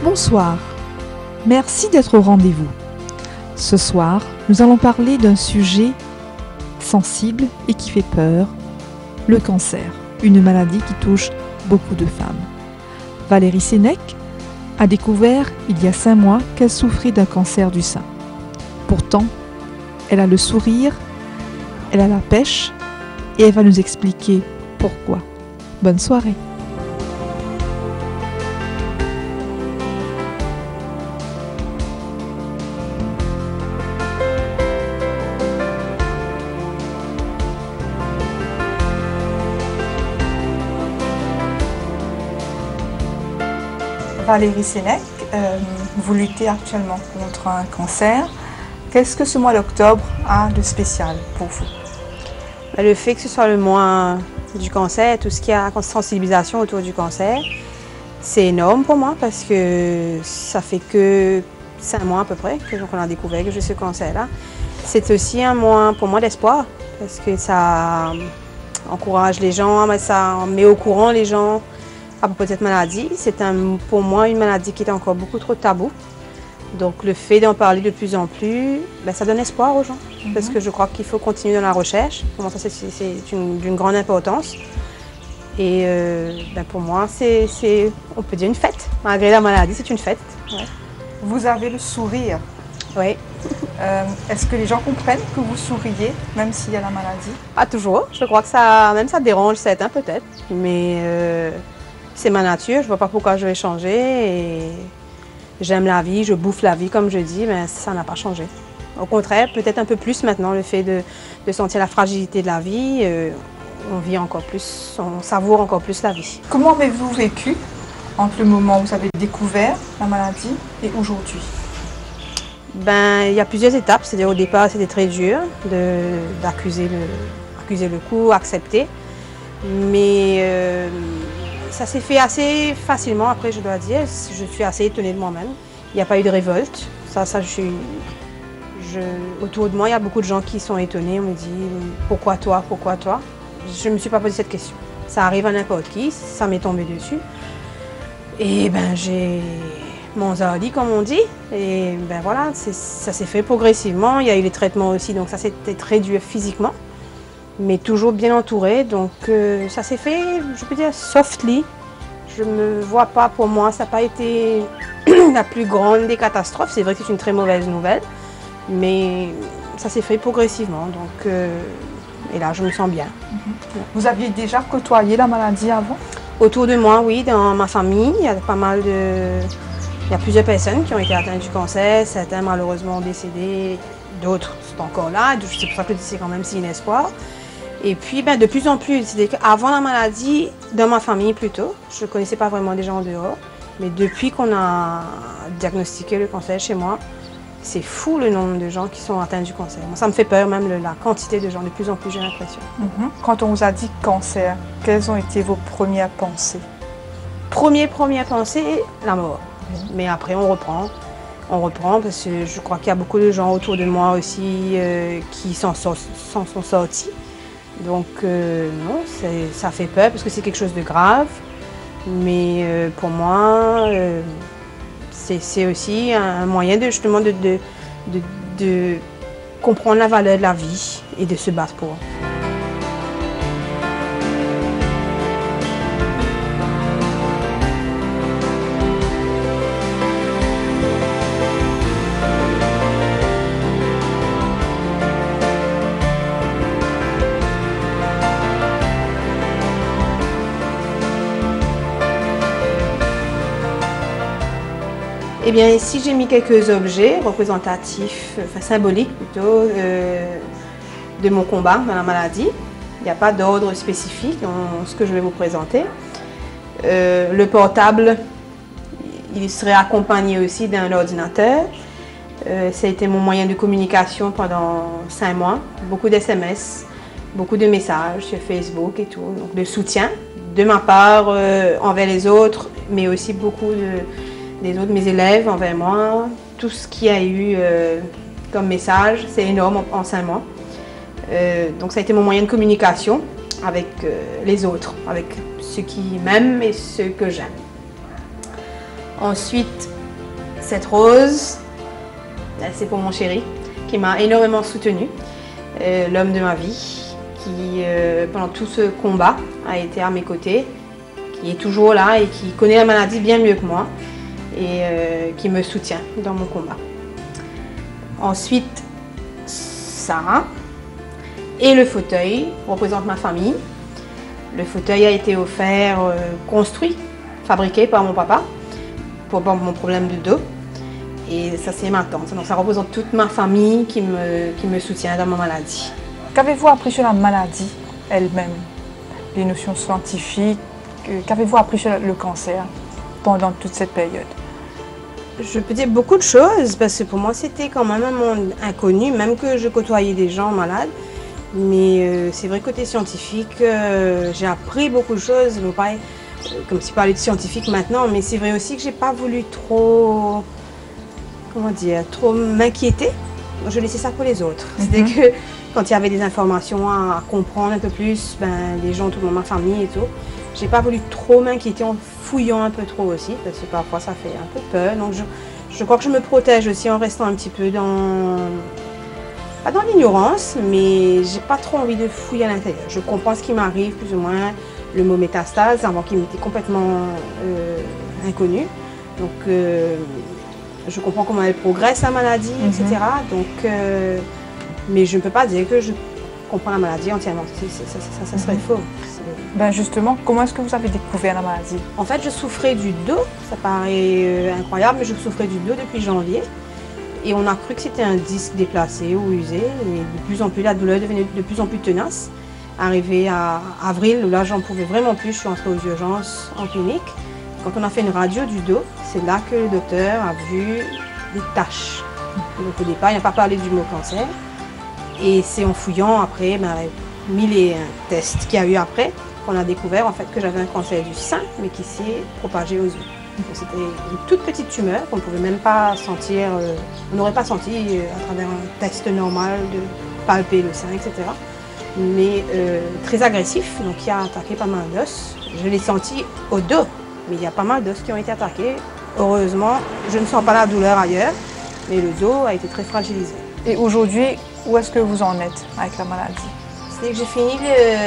Bonsoir, merci d'être au rendez-vous. Ce soir, nous allons parler d'un sujet sensible et qui fait peur, le cancer, une maladie qui touche beaucoup de femmes. Valérie Sénèque a découvert il y a 5 mois qu'elle souffrait d'un cancer du sein. Pourtant, elle a le sourire, elle a la pêche et elle va nous expliquer pourquoi. Bonne soirée. Valérie Sénèque, vous luttez actuellement contre un cancer. Qu'est-ce que ce mois d'octobre a de spécial pour vous? Le fait que ce soit le mois du cancer, tout ce qui a sensibilisation autour du cancer, c'est énorme pour moi parce que ça fait que 5 mois à peu près qu'on a découvert que j'ai ce cancer-là. C'est aussi un mois pour moi d'espoir parce que ça encourage les gens, ça met au courant les gens à propos de cette maladie. C'est pour moi une maladie qui est encore beaucoup trop tabou. Donc le fait d'en parler de plus en plus, ça donne espoir aux gens. Parce que je crois qu'il faut continuer dans la recherche. Pour moi, ça c'est d'une grande importance. Et pour moi, on peut dire une fête. Malgré la maladie, c'est une fête. Ouais. Vous avez le sourire. Oui. Est-ce que les gens comprennent que vous souriez, même s'il y a la maladie? Pas toujours. Je crois que ça dérange certains peut-être. Mais c'est ma nature. Je ne vois pas pourquoi je vais changer. Et j'aime la vie, je bouffe la vie comme je dis, mais ça n'a pas changé. Au contraire, peut-être un peu plus maintenant, le fait de sentir la fragilité de la vie, on vit encore plus, on savoure encore plus la vie. Comment avez-vous vécu entre le moment où vous avez découvert la maladie et aujourd'hui? Il y a plusieurs étapes. C'est-à-dire au départ, c'était très dur d'accuser le coup, accepter. Mais ça s'est fait assez facilement après, je dois dire. Je suis assez étonnée de moi-même. Il n'y a pas eu de révolte. Autour de moi, il y a beaucoup de gens qui sont étonnés. On me dit « Pourquoi toi? Pourquoi toi ?» Je ne me suis pas posé cette question. Ça arrive à n'importe qui, ça m'est tombé dessus. Et j'ai mon zali, comme on dit. Et voilà, ça s'est fait progressivement. Il y a eu les traitements aussi, donc ça c'était très dur physiquement. Mais toujours bien entouré, donc ça s'est fait, je peux dire, softly. Je ne me vois pas, pour moi, ça n'a pas été la plus grande des catastrophes. C'est vrai que c'est une très mauvaise nouvelle, mais ça s'est fait progressivement, donc, et là, je me sens bien. Vous aviez déjà côtoyé la maladie avant? Autour de moi, oui, dans ma famille, il y a il y a plusieurs personnes qui ont été atteintes du cancer, certains malheureusement décédés, d'autres sont encore là, c'est pour ça que c'est quand même si un espoir. Et puis, de plus en plus, c'est-à-dire qu'avant la maladie, dans ma famille plutôt, je ne connaissais pas vraiment des gens en dehors. Mais depuis qu'on a diagnostiqué le cancer chez moi, c'est fou le nombre de gens qui sont atteints du cancer. Moi, ça me fait peur même la quantité de gens, de plus en plus j'ai l'impression. Quand on vous a dit cancer, quelles ont été vos premières pensées? Première pensée, la mort. Mais après, on reprend parce que je crois qu'il y a beaucoup de gens autour de moi aussi qui s'en sont sortis. Donc non, ça fait peur parce que c'est quelque chose de grave, mais pour moi, c'est aussi un moyen justement de comprendre la valeur de la vie et de se battre pour. Eh bien, ici, j'ai mis quelques objets représentatifs, symboliques plutôt, de mon combat dans la maladie. Il n'y a pas d'ordre spécifique dans ce que je vais vous présenter. Le portable, il serait accompagné aussi d'un ordinateur. Ça a été mon moyen de communication pendant 5 mois. Beaucoup d'SMS, beaucoup de messages sur Facebook et tout, donc de soutien de ma part envers les autres, mais aussi beaucoup des autres, mes élèves envers moi. Tout ce qu'il y a eu comme message, c'est énorme en 5 mois. Donc ça a été mon moyen de communication avec les autres, avec ceux qui m'aiment et ceux que j'aime. Ensuite, Cette rose, c'est pour mon chéri, qui m'a énormément soutenue, l'homme de ma vie, qui pendant tout ce combat a été à mes côtés, qui est toujours là et qui connaît la maladie bien mieux que moi et qui me soutient dans mon combat. Ensuite, ça et le fauteuil représente ma famille. Le fauteuil a été offert, construit, fabriqué par mon papa pour mon problème de dos. Et ça, c'est ma tante. Donc, ça représente toute ma famille qui me soutient dans ma maladie. Qu'avez-vous appris sur la maladie elle-même? Les notions scientifiques, qu'avez-vous appris sur le cancer pendant toute cette période? Je peux dire beaucoup de choses parce que pour moi, c'était quand même un monde inconnu, même que je côtoyais des gens malades. Mais c'est vrai, côté scientifique, j'ai appris beaucoup de choses. Bon, pareil, comme si je parlais de scientifique maintenant, mais c'est vrai aussi que j'ai pas voulu trop, comment dire, trop m'inquiéter. Je laissais ça pour les autres. C'était que quand il y avait des informations à comprendre un peu plus, ben, les gens, tout le monde, ma famille et tout, j'ai pas voulu trop m'inquiéter en fouillant un peu trop aussi, parce que parfois ça fait un peu peur. Donc je crois que je me protège aussi en restant un petit peu dans, pas dans l'ignorance, mais j'ai pas trop envie de fouiller à l'intérieur. Je comprends ce qui m'arrive, plus ou moins, le mot métastase, avant qu'il m'était complètement inconnu. Donc je comprends comment elle progresse, la maladie, etc. Donc, mais je ne peux pas dire que je comprends la maladie entièrement. Ça serait faux. Ben justement, comment est-ce que vous avez découvert la maladie? En fait, je souffrais du dos. Ça paraît incroyable, mais je souffrais du dos depuis janvier. Et on a cru que c'était un disque déplacé ou usé. Et de plus en plus, la douleur devenait de plus en plus tenace. Arrivé à avril, là, j'en pouvais vraiment plus. Je suis entrée aux urgences en clinique. Quand on a fait une radio du dos, c'est là que le docteur a vu des taches. Donc au départ, il n'a pas parlé du mot cancer. Et c'est en fouillant après, avec 1001 tests qu'il y a eu après, qu'on a découvert en fait que j'avais un cancer du sein, mais qui s'est propagé aux os. C'était une toute petite tumeur qu'on ne pouvait même pas sentir, on n'aurait pas senti à travers un test normal de palper le sein, etc. Mais très agressif, donc qui a attaqué pas mal d'os. Je l'ai senti au dos, mais il y a pas mal d'os qui ont été attaqués. Heureusement, je ne sens pas la douleur ailleurs, mais le dos a été très fragilisé. Et aujourd'hui, où est-ce que vous en êtes avec la maladie? C'est que j'ai fini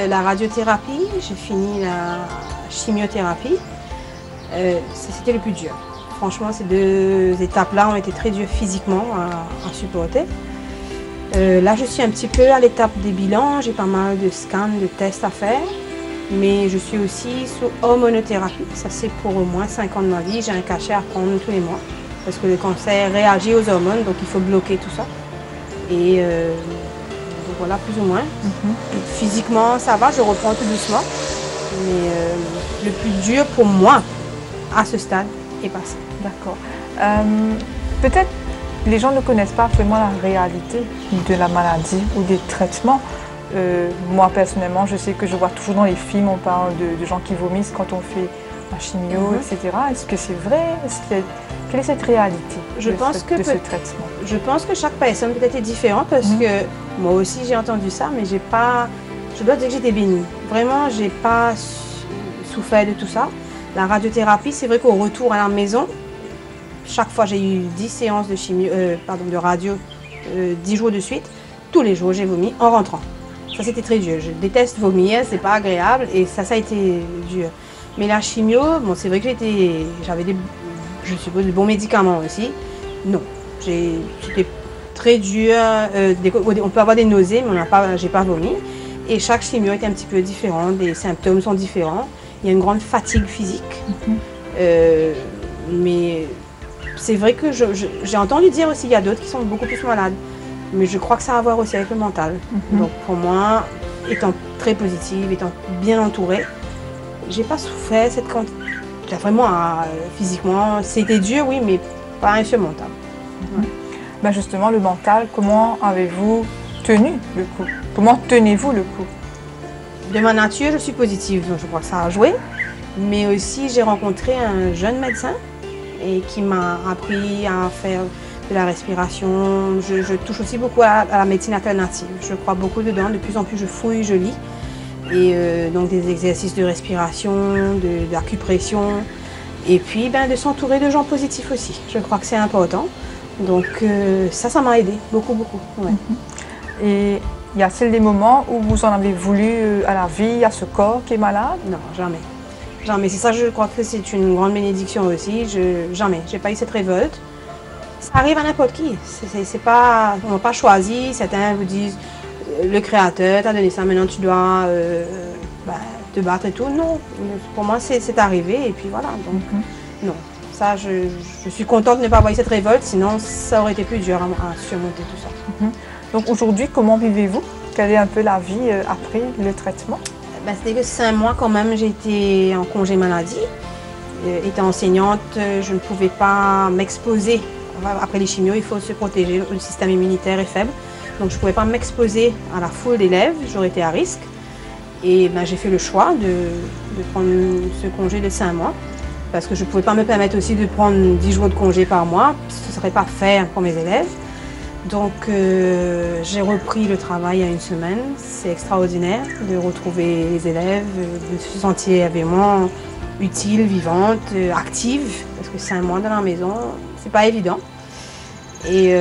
la radiothérapie, j'ai fini la chimiothérapie. C'était le plus dur. Franchement, ces deux étapes-là ont été très dures physiquement à supporter. Là, je suis un petit peu à l'étape des bilans. J'ai pas mal de scans, de tests à faire. Mais je suis aussi sous hormonothérapie. Ça, c'est pour au moins 5 ans de ma vie. J'ai un cachet à prendre tous les mois. Parce que le cancer réagit aux hormones, donc il faut bloquer tout ça. Et donc voilà, plus ou moins. Physiquement, ça va, je reprends tout doucement. Mais le plus dur pour moi, à ce stade, est passé. D'accord. Peut-être les gens ne connaissent pas vraiment la réalité de la maladie ou des traitements. Moi, personnellement, je sais que je vois toujours dans les films, on parle de gens qui vomissent quand on fait la chimio, etc. Est-ce que c'est vrai? Quelle est cette réalité de ce traitement? Je pense que chaque personne peut-être est différente parce que moi aussi j'ai entendu ça, mais j'ai pas, je dois dire que j'étais bénie. Vraiment, j'ai pas souffert de tout ça. La radiothérapie, c'est vrai qu'au retour à la maison, chaque fois j'ai eu 10 séances de radio, 10 jours de suite, tous les jours j'ai vomi en rentrant. Ça c'était très dur, je déteste vomir, c'est pas agréable et ça a été dur. Mais la chimio, bon c'est vrai que j'avais je suppose de bons médicaments aussi. Non, c'était très dur, on peut avoir des nausées mais j'ai pas vomi. Et chaque chimio est un petit peu différent, les symptômes sont différents. Il y a une grande fatigue physique. Mais c'est vrai que j'ai entendu dire aussi qu'il y a d'autres qui sont beaucoup plus malades. Mais je crois que ça a à voir aussi avec le mental. Donc pour moi, étant très positive, étant bien entourée, j'ai pas souffert cette quantité. Vraiment, physiquement, c'était dur, oui, mais pas insurmontable. Ben justement, le mental, comment avez-vous tenu le coup? Comment tenez-vous le coup? De ma nature, je suis positive, donc je crois que ça a joué. Mais aussi, j'ai rencontré un jeune médecin et qui m'a appris à faire de la respiration. Je touche aussi beaucoup à la médecine alternative. Je crois beaucoup dedans. De plus en plus, je fouille, je lis. Et donc des exercices de respiration, d'acupression. Et puis de s'entourer de gens positifs aussi. Je crois que c'est important. Donc ça m'a aidé beaucoup, beaucoup. Ouais. Et y a-t-il des moments où vous en avez voulu à la vie, à ce corps qui est malade? Non, jamais. Jamais. C'est ça, je crois que c'est une grande bénédiction aussi. Jamais. J'ai pas eu cette révolte. Ça arrive à n'importe qui. C'est pas, on n'a pas choisi. Certains vous disent, le Créateur t'a donné ça, maintenant tu dois te battre et tout. Non, pour moi c'est arrivé et puis voilà. Donc non, ça je suis contente de ne pas avoir eu cette révolte, sinon ça aurait été plus dur à surmonter tout ça. Donc aujourd'hui, comment vivez-vous? Quelle est un peu la vie après le traitement? C'était que 5 mois quand même, j'ai été en congé maladie. Étant enseignante, je ne pouvais pas m'exposer. Après les chimios, il faut se protéger, le système immunitaire est faible. Donc je ne pouvais pas m'exposer à la foule d'élèves, j'aurais été à risque. Et j'ai fait le choix de prendre ce congé de 5 mois. Parce que je ne pouvais pas me permettre aussi de prendre 10 jours de congé par mois. Ce ne serait pas fait pour mes élèves. Donc j'ai repris le travail il y a 1 semaine. C'est extraordinaire de retrouver les élèves, de se sentir vraiment utile, vivante, active. Parce que 5 mois dans la maison, c'est pas évident. Et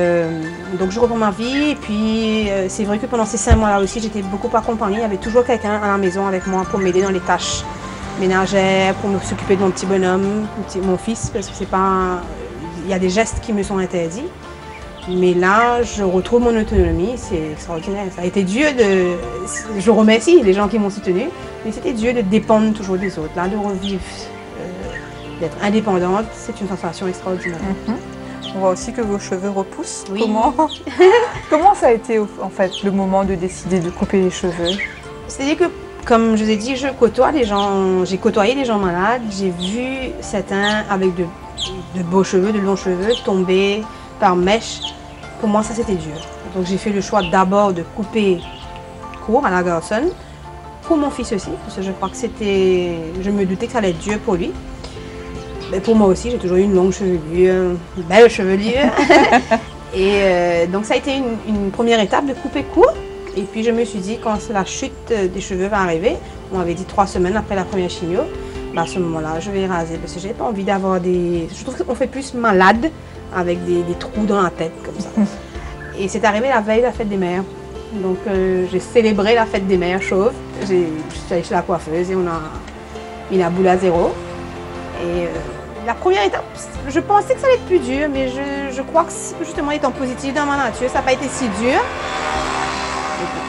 donc je reprends ma vie. Et puis c'est vrai que pendant ces 5 mois-là aussi, j'étais beaucoup accompagnée. Il y avait toujours quelqu'un à la maison avec moi pour m'aider dans les tâches ménagères, pour s'occuper de mon petit bonhomme, mon fils, parce que c'est pas, il y a des gestes qui me sont interdits. Mais là, je retrouve mon autonomie, c'est extraordinaire. Ça a été dur je remercie les gens qui m'ont soutenue, mais c'était dur de dépendre toujours des autres. Là, de revivre, d'être indépendante, c'est une sensation extraordinaire. On voit aussi que vos cheveux repoussent. Oui. Comment ça a été en fait le moment de décider de couper les cheveux? C'est-à-dire que, comme je vous ai dit, je côtoie les gens, j'ai côtoyé des gens malades, j'ai vu certains avec de beaux cheveux, de longs cheveux tomber par mèche. Pour moi, ça c'était dur. Donc j'ai fait le choix d'abord de couper court à la garçonne, pour mon fils aussi, parce que je crois que je me doutais que ça allait être dur pour lui. Mais pour moi aussi, j'ai toujours eu une longue chevelure, une belle chevelure. Et donc ça a été une première étape de couper court. Et puis je me suis dit, quand la chute des cheveux va arriver, on m'avait dit 3 semaines après la première chimio, à ce moment-là, je vais raser parce que j'ai pas envie d'avoir des... Je trouve qu'on fait plus malade avec des trous dans la tête comme ça. Et c'est arrivé la veille de la fête des mères. Donc j'ai célébré la fête des mères chauve. Je suis allée chez la coiffeuse et on a mis la boule à zéro. Et la première étape, je pensais que ça allait être plus dur, mais je crois que justement étant positive dans ma nature, ça n'a pas été si dur.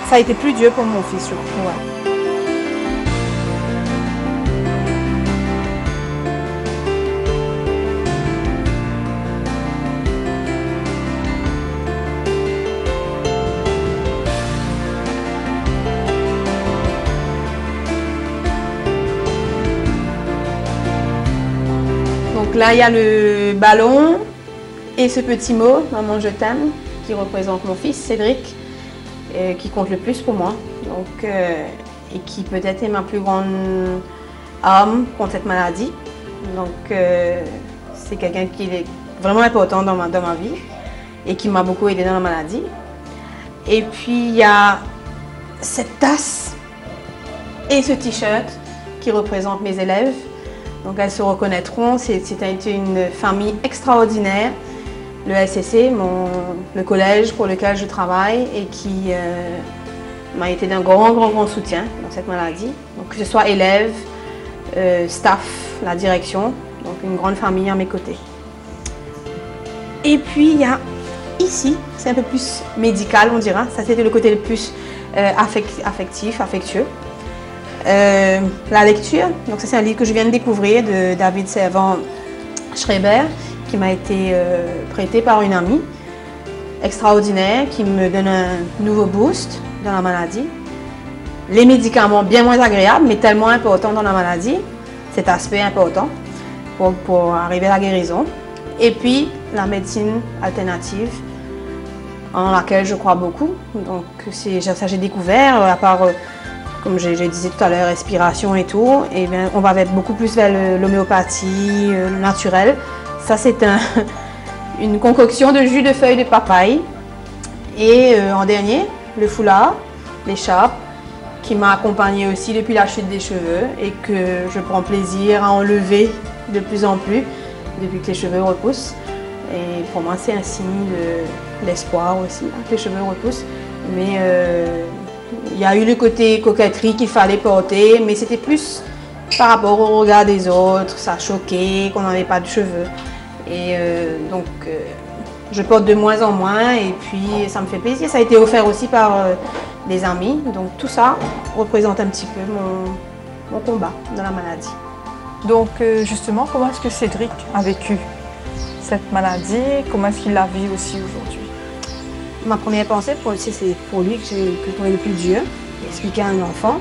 Ça a été plus dur pour mon fils, je crois. Ouais. Donc là, il y a le ballon et ce petit mot, « Maman, je t'aime », qui représente mon fils, Cédric, qui compte le plus pour moi. Donc, et qui peut-être est ma plus grande arme contre cette maladie. Donc, c'est quelqu'un qui est vraiment important dans ma vie et qui m'a beaucoup aidé dans la maladie. Et puis, il y a cette tasse et ce t-shirt qui représentent mes élèves. Donc elles se reconnaîtront, c'était une famille extraordinaire. Le SCC, le collège pour lequel je travaille et qui m'a été d'un grand soutien dans cette maladie. Donc que ce soit élèves, staff, la direction, donc une grande famille à mes côtés. Et puis il y a ici, c'est un peu plus médical on dira, ça c'était le côté le plus affectif, affectueux. La lecture, donc ça c'est un livre que je viens de découvrir de David Servan-Schreiber qui m'a été prêté par une amie extraordinaire qui me donne un nouveau boost dans la maladie. Les médicaments bien moins agréables mais tellement importants dans la maladie, cet aspect important pour arriver à la guérison. Et puis la médecine alternative en laquelle je crois beaucoup. Donc ça j'ai découvert à part comme je disais tout à l'heure, respiration et tout, et bien, on va beaucoup plus vers l'homéopathie naturelle. Ça, c'est une concoction de jus de feuilles de papaye. Et en dernier, le foulard, l'écharpe, qui m'a accompagnée aussi depuis la chute des cheveux et que je prends plaisir à enlever de plus en plus depuis que les cheveux repoussent. Et pour moi, c'est un signe d'espoir aussi, hein, que les cheveux repoussent. Mais il y a eu le côté coquetterie qu'il fallait porter, mais c'était plus par rapport au regard des autres. Ça choquait qu'on n'avait pas de cheveux. Et donc, je porte de moins en moins et puis ça me fait plaisir. Ça a été offert aussi par des amis. Donc tout ça représente un petit peu mon combat dans la maladie. Donc justement, comment est-ce que Cédric a vécu cette maladie? Comment est-ce qu'il la vit aussi aujourd'hui? Ma première pensée, c'est pour lui que je trouvais le plus dur. Expliquer à un enfant,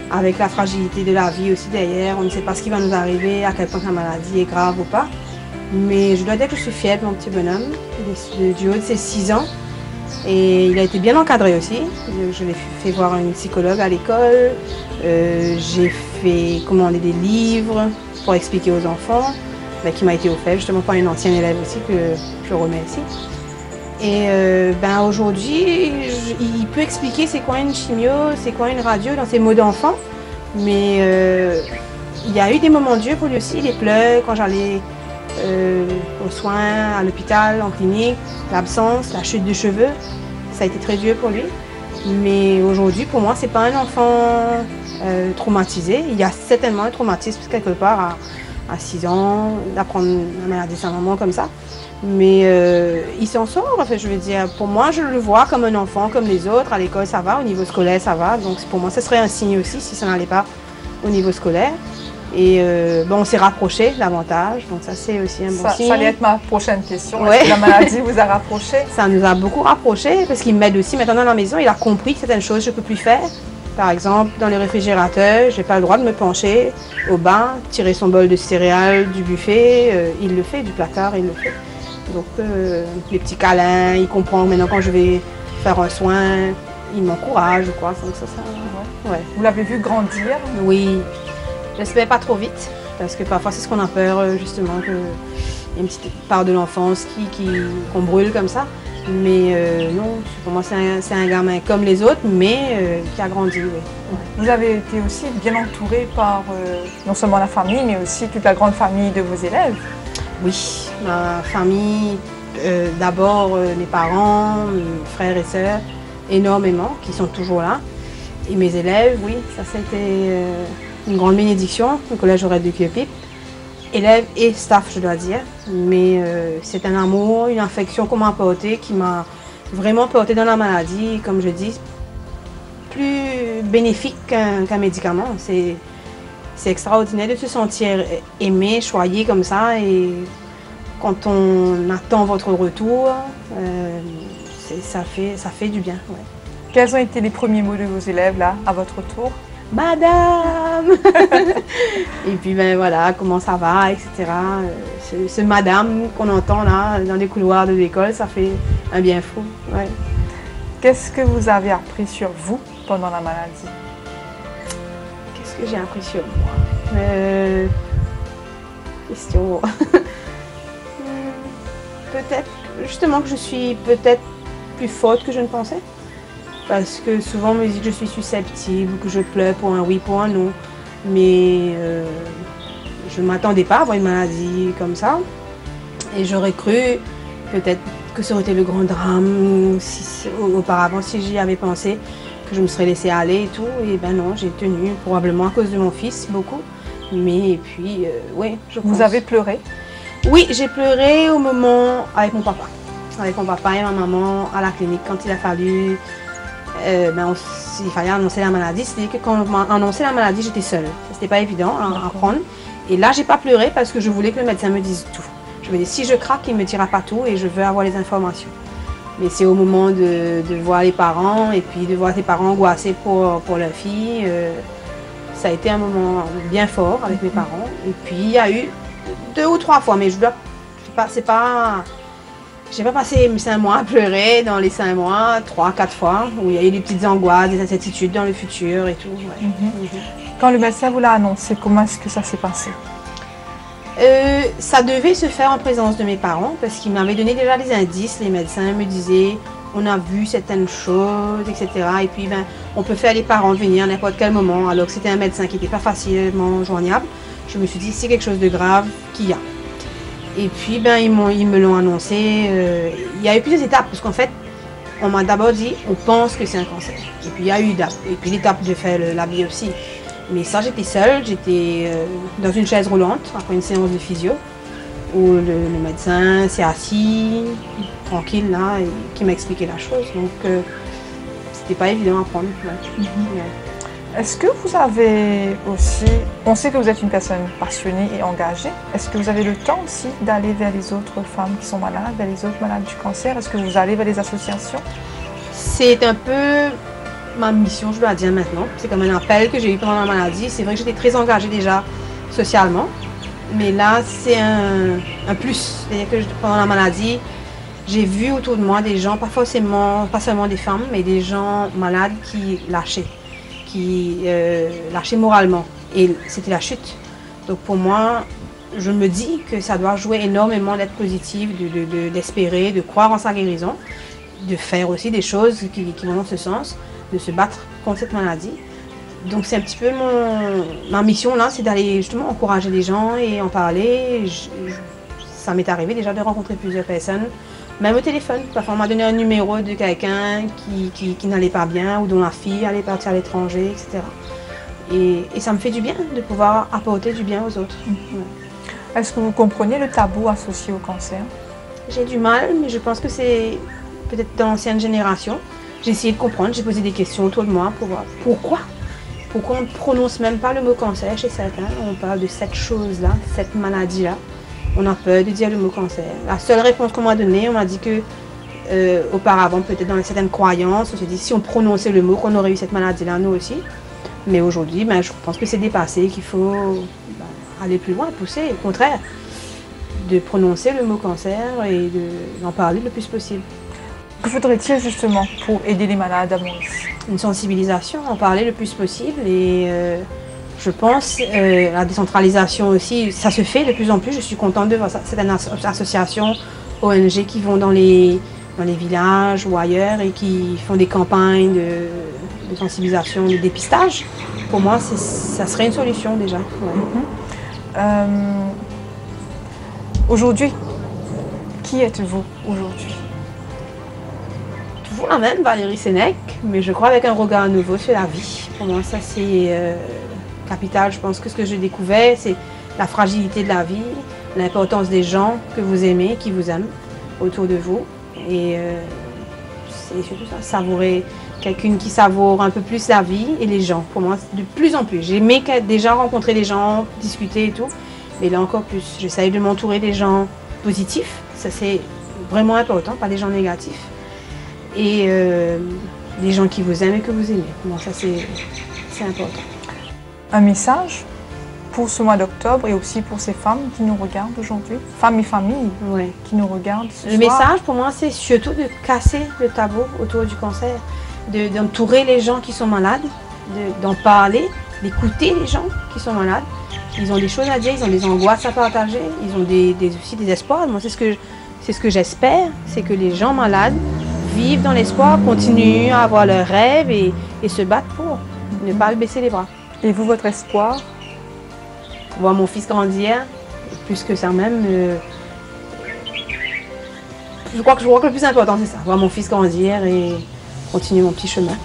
avec la fragilité de la vie aussi derrière, on ne sait pas ce qui va nous arriver, à quel point la maladie est grave ou pas. Mais je dois dire que je suis fière de mon petit bonhomme, du haut de ses 6 ans. Et il a été bien encadré aussi. Je l'ai fait voir une psychologue à l'école. J'ai fait commander des livres pour expliquer aux enfants, qui m'a été offert justement par une ancienne élève aussi que je remercie. Et aujourd'hui, il peut expliquer c'est quoi une chimio, c'est quoi une radio dans ses mots d'enfant. Mais il y a eu des moments durs pour lui aussi, les pleurs quand j'allais aux soins, à l'hôpital, en clinique, l'absence, la chute de cheveux, ça a été très dur pour lui. Mais aujourd'hui, pour moi, c'est pas un enfant traumatisé. Il y a certainement un traumatisme quelque part à 6 ans, d'apprendre la maladie de sa maman comme ça. Mais il s'en sort, enfin, je veux dire, pour moi, je le vois comme un enfant, comme les autres. À l'école, ça va, au niveau scolaire, ça va. Donc pour moi, ce serait un signe aussi si ça n'allait pas au niveau scolaire. Et on s'est rapprochés davantage, donc ça c'est aussi un bon signe. Ça allait être ma prochaine question. Ouais. Est-ce que la maladie vous a rapprochés? Ça nous a beaucoup rapprochés parce qu'il m'aide aussi maintenant dans la maison. Il a compris que certaines choses je ne peux plus faire. Par exemple, dans le réfrigérateur, je n'ai pas le droit de me pencher au bain, tirer son bol de céréales du buffet. Il le fait, du placard, il le fait. Donc les petits câlins, il comprend maintenant quand je vais faire un soin, il m'encourage ou quoi. Donc ça ouais. Vous l'avez vu grandir? Oui. J'espère pas trop vite, parce que parfois c'est ce qu'on a peur, justement, qu'il y ait une petite part de l'enfance qu'on brûle comme ça. Mais non, pour moi c'est un gamin comme les autres, mais qui a grandi, oui. Ouais. Vous avez été aussi bien entouré par non seulement la famille, mais aussi toute la grande famille de vos élèves. Oui, ma famille, d'abord mes parents, mes frères et sœurs, énormément, qui sont toujours là. Et mes élèves, oui, ça c'était une grande bénédiction, le collège Aurèle de Cuepipe. Élèves et staff, je dois dire. Mais c'est un amour, une affection qu'on m'a apporté, qui m'a vraiment porté dans la maladie, comme je dis, plus bénéfique qu'un médicament. C'est extraordinaire de se sentir aimé, choyé comme ça. Et quand on attend votre retour, ça fait du bien. Ouais. Quels ont été les premiers mots de vos élèves là, à votre tour? Madame Et puis ben voilà, comment ça va, etc. Ce madame qu'on entend là dans les couloirs de l'école, ça fait un bien fou. Ouais. Qu'est-ce que vous avez appris sur vous pendant la maladie? Qu'est-ce que j'ai appris sur moi? Question. Peut-être, justement que je suis peut-être plus forte que je ne pensais. Parce que souvent on me dit que je suis susceptible, que je pleure pour un oui, pour un non. Mais je ne m'attendais pas à avoir une maladie comme ça. Et j'aurais cru peut-être que ça aurait été le grand drame auparavant si j'y avais pensé, que je me serais laissée aller et tout. Et ben non, j'ai tenu, probablement à cause de mon fils, beaucoup. Mais et puis, oui, je pense. Vous avez pleuré? Oui, j'ai pleuré au moment avec mon papa. Avec mon papa et ma maman à la clinique quand il a fallu... il fallait annoncer la maladie, c'est-à-dire que quand on m'a annoncé la maladie, j'étais seule. C'était pas évident à prendre. Et là, j'ai pas pleuré parce que je voulais que le médecin me dise tout. Je me dis, si je craque, il me dira pas tout et je veux avoir les informations. Mais c'est au moment de voir les parents et puis de voir tes parents angoissés pour leur fille. Ça a été un moment bien fort avec mes parents. Et puis, il y a eu 2 ou 3 fois, mais je dois... J'ai pas passé 5 mois à pleurer dans les 5 mois, 3-4 fois, où il y a eu des petites angoisses, des incertitudes dans le futur et tout. Ouais. Quand le médecin vous l'a annoncé, comment est-ce que ça s'est passé? Ça devait se faire en présence de mes parents, parce qu'ils m'avaient donné déjà des indices. Les médecins me disaient, on a vu certaines choses, etc. Et puis, on peut faire les parents venir à n'importe quel moment, alors que c'était un médecin qui n'était pas facilement joignable. je me suis dit, c'est quelque chose de grave qu'il y a. Et puis, ben, ils me l'ont annoncé. Il y a eu plusieurs étapes, parce qu'en fait, on m'a d'abord dit, on pense que c'est un cancer. Et puis, il y a eu l'étape de faire la biopsie. Mais ça, j'étais seule, j'étais dans une chaise roulante, après une séance de physio, où le médecin s'est assis, tranquille, là, et qui m'a expliqué la chose. Donc, c'était pas évident à prendre. Ouais. Ouais. Est-ce que vous avez aussi, on sait que vous êtes une personne passionnée et engagée, est-ce que vous avez le temps aussi d'aller vers les autres femmes qui sont malades, vers les autres malades du cancer? Est-ce que vous allez vers les associations? C'est un peu ma mission, je dois dire maintenant. C'est comme un appel que j'ai eu pendant la maladie. C'est vrai que j'étais très engagée déjà socialement, mais là c'est un plus. C'est-à-dire que pendant la maladie, j'ai vu autour de moi des gens, pas seulement des femmes, mais des gens malades qui lâchaient moralement. Et c'était la chute. Donc pour moi, je me dis que ça doit jouer énormément d'être positif, d'espérer, de croire en sa guérison, de faire aussi des choses qui vont dans ce sens, de se battre contre cette maladie. Donc c'est un petit peu ma mission là, c'est d'aller justement encourager les gens et en parler. Ça m'est arrivé déjà de rencontrer plusieurs personnes, même au téléphone. Parfois on m'a donné un numéro de quelqu'un qui n'allait pas bien ou dont la fille allait partir à l'étranger, etc. Et ça me fait du bien de pouvoir apporter du bien aux autres. Ouais. Est-ce que vous comprenez le tabou associé au cancer? J'ai du mal, mais je pense que c'est peut-être dans l'ancienne génération. J'ai essayé de comprendre, j'ai posé des questions autour de moi pour voir pourquoi on ne prononce même pas le mot cancer chez certains. On parle de cette chose-là, cette maladie-là. On a peur de dire le mot cancer. La seule réponse qu'on m'a donnée, on m'a dit que auparavant, peut-être dans certaines croyances, on se dit si on prononçait le mot, qu'on aurait eu cette maladie-là, nous aussi. Mais aujourd'hui, je pense que c'est dépassé, qu'il faut aller plus loin, pousser, au contraire, de prononcer le mot cancer et d'en parler le plus possible. Que faudrait-il justement pour aider les malades à Maurice? Une sensibilisation, en parler le plus possible et je pense la décentralisation aussi, ça se fait de plus en plus. Je suis contente de voir certaines associations, ONG qui vont dans les villages ou ailleurs et qui font des campagnes de sensibilisation, de dépistage. Pour moi, ça serait une solution déjà. Ouais. Aujourd'hui, qui êtes-vous aujourd'hui? Toujours la même, Valérie Sénèque, mais je crois avec un regard nouveau sur la vie. Pour moi, ça c'est capital. Je pense que ce que j'ai découvert, c'est la fragilité de la vie, l'importance des gens que vous aimez, qui vous aiment autour de vous. Et c'est surtout ça, savourer, quelqu'une qui savoure un peu plus la vie et les gens. Pour moi, de plus en plus. J'ai aimé déjà rencontrer des gens, discuter et tout, mais là encore plus. J'essaye de m'entourer des gens positifs, ça c'est vraiment important, pas des gens négatifs. Et des gens qui vous aiment et que vous aimez. Bon, ça c'est important. Un message pour ce mois d'octobre et aussi pour ces femmes qui nous regardent aujourd'hui, femmes et familles qui nous regardent ce soir. Le message pour moi c'est surtout de casser le tabou autour du cancer, d'entourer les gens qui sont malades, d'en parler, d'écouter les gens qui sont malades. Ils ont des choses à dire, ils ont des angoisses à partager, ils ont aussi des espoirs. Moi c'est ce que j'espère, c'est que les gens malades vivent dans l'espoir, continuent à avoir leurs rêves et se battre pour ne pas baisser les bras. Et vous, votre espoir? Voir mon fils grandir, plus que ça même. Je crois que le plus important c'est ça, voir mon fils grandir et continuer mon petit chemin.